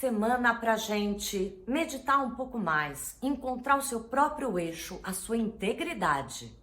semana para gente meditar um pouco mais, encontrar o seu próprio eixo, a sua integridade.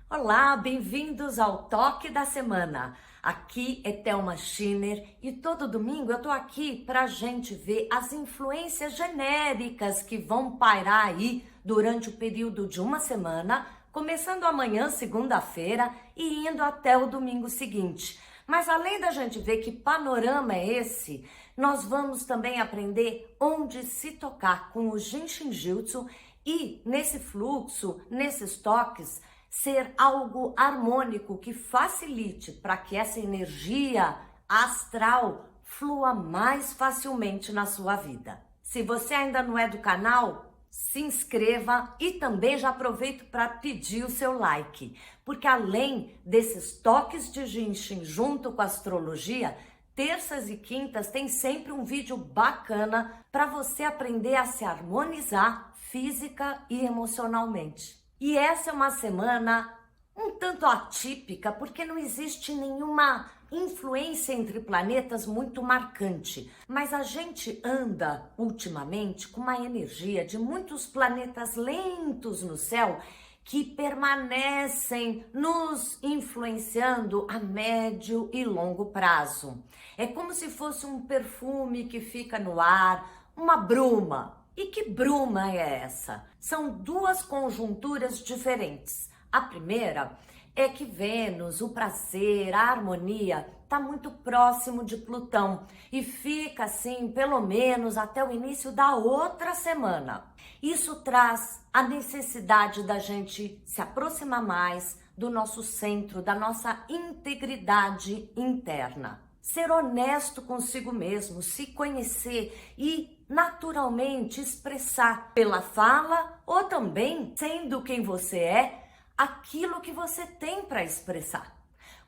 Olá, bem-vindos ao Toque da Semana. Aqui é Thelma Schiner e todo domingo eu tô aqui pra gente ver as influências genéricas que vão pairar aí durante o período de uma semana, começando amanhã, segunda-feira, e indo até o domingo seguinte. Mas além da gente ver que panorama é esse, nós vamos também aprender onde se tocar com o Jinshin Jutsu e nesse fluxo, nesses toques, ser algo harmônico que facilite para que essa energia astral flua mais facilmente na sua vida. Se você ainda não é do canal, se inscreva e também já aproveito para pedir o seu like, porque além desses toques de Jinshin junto com a astrologia, terças e quintas tem sempre um vídeo bacana para você aprender a se harmonizar física e emocionalmente. E essa é uma semana um tanto atípica, porque não existe nenhuma influência entre planetas muito marcante. Mas a gente anda ultimamente com uma energia de muitos planetas lentos no céu que permanecem nos influenciando a médio e longo prazo. É como se fosse um perfume que fica no ar, uma bruma. E que bruma é essa? São duas conjunturas diferentes. A primeira é que Vênus, o prazer, a harmonia, está muito próximo de Plutão e fica assim pelo menos até o início da outra semana. Isso traz a necessidade da gente se aproximar mais do nosso centro, da nossa integridade interna. Ser honesto consigo mesmo, se conhecer e naturalmente expressar pela fala ou também sendo quem você é, aquilo que você tem para expressar.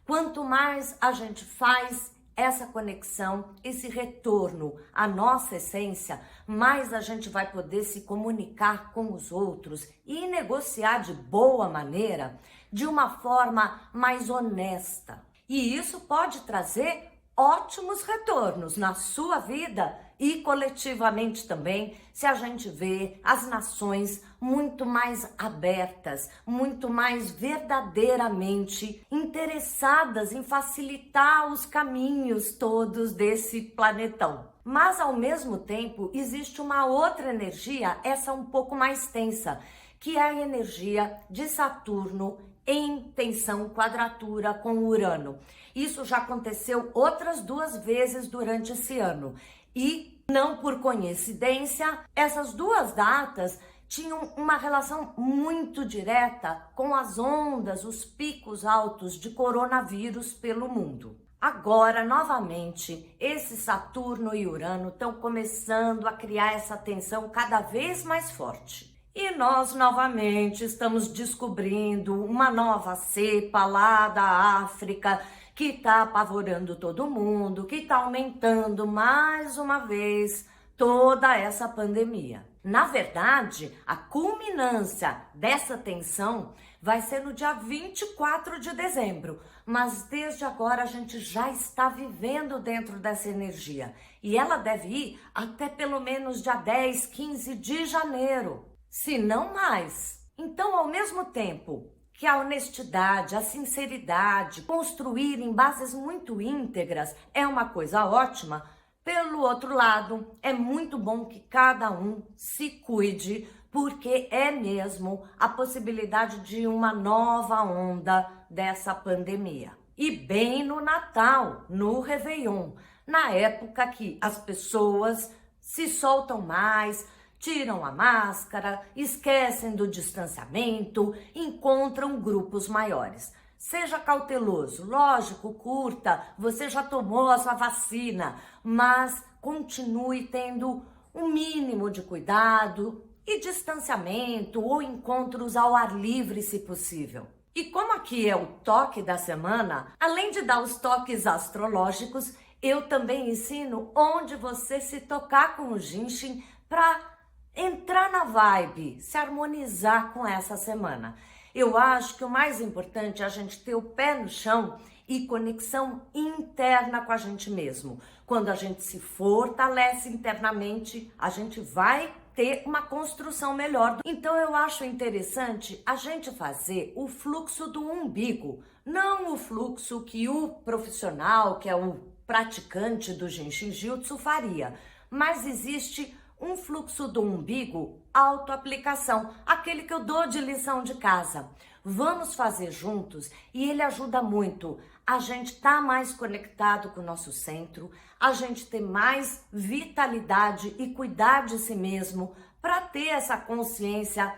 Quanto mais a gente faz essa conexão, esse retorno à nossa essência, mais a gente vai poder se comunicar com os outros e negociar de boa maneira, de uma forma mais honesta. E isso pode trazer ótimos retornos na sua vida e coletivamente também, se a gente vê as nações muito mais abertas, muito mais verdadeiramente interessadas em facilitar os caminhos todos desse planetão. Mas ao mesmo tempo existe uma outra energia, essa um pouco mais tensa, que é a energia de Saturno em tensão quadratura com Urano. Isso já aconteceu outras 2 vezes durante esse ano. E, não por coincidência, essas 2 datas tinham uma relação muito direta com as ondas, os picos altos de coronavírus pelo mundo. Agora, novamente, esse Saturno e Urano estão começando a criar essa tensão cada vez mais forte. E nós, novamente, estamos descobrindo uma nova cepa lá da África que está apavorando todo mundo, que está aumentando mais uma vez toda essa pandemia. Na verdade, a culminância dessa tensão vai ser no dia 24 de dezembro, mas desde agora a gente já está vivendo dentro dessa energia e ela deve ir até pelo menos dia 10, 15 de janeiro. Se não mais. Então, ao mesmo tempo que a honestidade, a sinceridade, construir em bases muito íntegras é uma coisa ótima, pelo outro lado, é muito bom que cada um se cuide, porque é mesmo a possibilidade de uma nova onda dessa pandemia. E bem no Natal, no Réveillon, na época que as pessoas se soltam mais, tiram a máscara, esquecem do distanciamento, encontram grupos maiores. Seja cauteloso, lógico, curta, você já tomou a sua vacina, mas continue tendo um mínimo de cuidado e distanciamento ou encontros ao ar livre, se possível. E como aqui é o toque da semana, além de dar os toques astrológicos, eu também ensino onde você se tocar com o Jinshin para entrar na vibe, se harmonizar com essa semana. Eu acho que o mais importante é a gente ter o pé no chão e conexão interna com a gente mesmo. Quando a gente se fortalece internamente, a gente vai ter uma construção melhor. Então eu acho interessante a gente fazer o fluxo do umbigo, não o fluxo que o profissional, que é o praticante do Jinshin Jyutsu faria, mas existe um fluxo do umbigo autoaplicação, aquele que eu dou de lição de casa. Vamos fazer juntos e ele ajuda muito a gente estar mais conectado com o nosso centro, a gente ter mais vitalidade e cuidar de si mesmo para ter essa consciência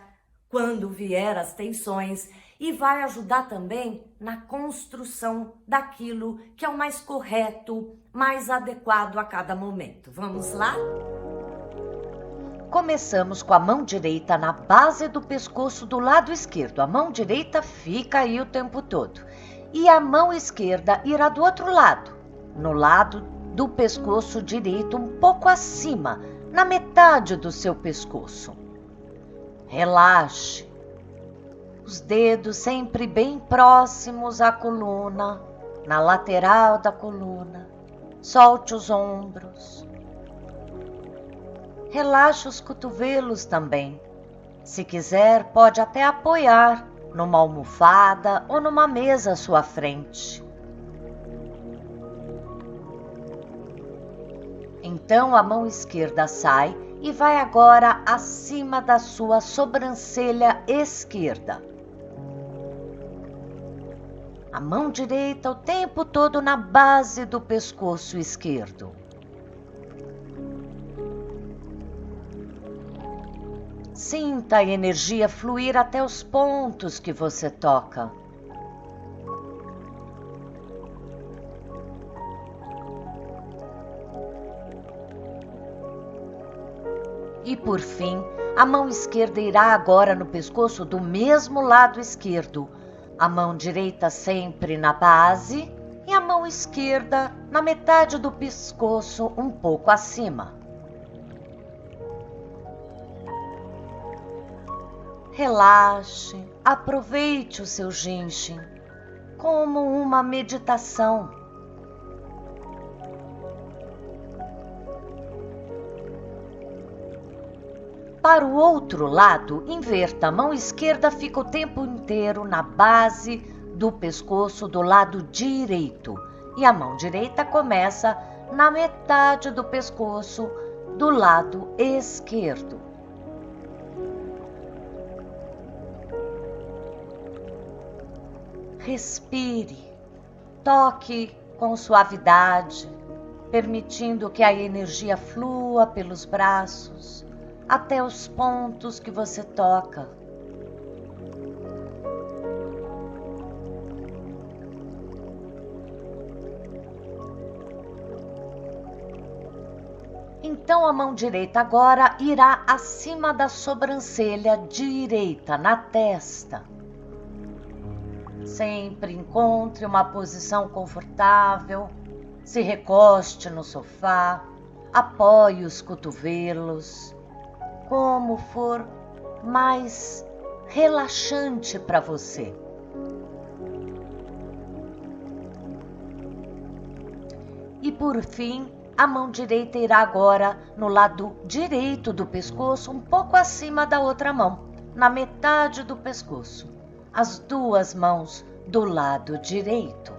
quando vier as tensões, e vai ajudar também na construção daquilo que é o mais correto, mais adequado a cada momento. Vamos lá? Começamos com a mão direita na base do pescoço do lado esquerdo. A mão direita fica aí o tempo todo. E a mão esquerda irá do outro lado, no lado do pescoço direito, um pouco acima, na metade do seu pescoço. Relaxe. Os dedos sempre bem próximos à coluna, na lateral da coluna. Solte os ombros. Relaxe os cotovelos também. Se quiser, pode até apoiar numa almofada ou numa mesa à sua frente. Então a mão esquerda sai e vai agora acima da sua sobrancelha esquerda. A mão direita o tempo todo na base do pescoço esquerdo. Sinta a energia fluir até os pontos que você toca. E por fim, a mão esquerda irá agora no pescoço do mesmo lado esquerdo. A mão direita sempre na base e a mão esquerda na metade do pescoço, um pouco acima. Relaxe, aproveite o seu Jinshin como uma meditação. Para o outro lado, inverta. A mão esquerda fica o tempo inteiro na base do pescoço do lado direito. E a mão direita começa na metade do pescoço do lado esquerdo. Respire, toque com suavidade, permitindo que a energia flua pelos braços até os pontos que você toca. Então a mão direita agora irá acima da sobrancelha direita, na testa. Sempre encontre uma posição confortável, se recoste no sofá, apoie os cotovelos, como for mais relaxante para você. E por fim, a mão direita irá agora no lado direito do pescoço, um pouco acima da outra mão, na metade do pescoço. As duas mãos do lado direito.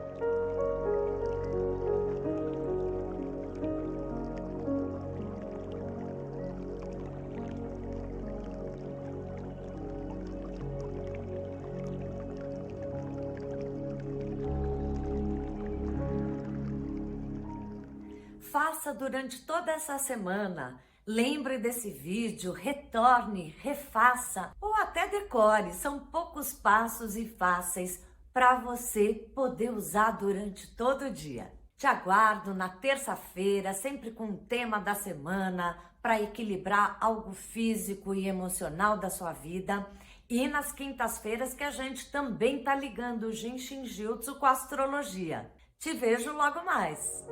Faça durante toda essa semana. Lembre desse vídeo, retorne, refaça ou até decore. São poucos passos e fáceis para você poder usar durante todo o dia. Te aguardo na terça-feira, sempre com o tema da semana, para equilibrar algo físico e emocional da sua vida. E nas quintas-feiras que a gente também tá ligando o Jinshin Jyutsu com a astrologia. Te vejo logo mais!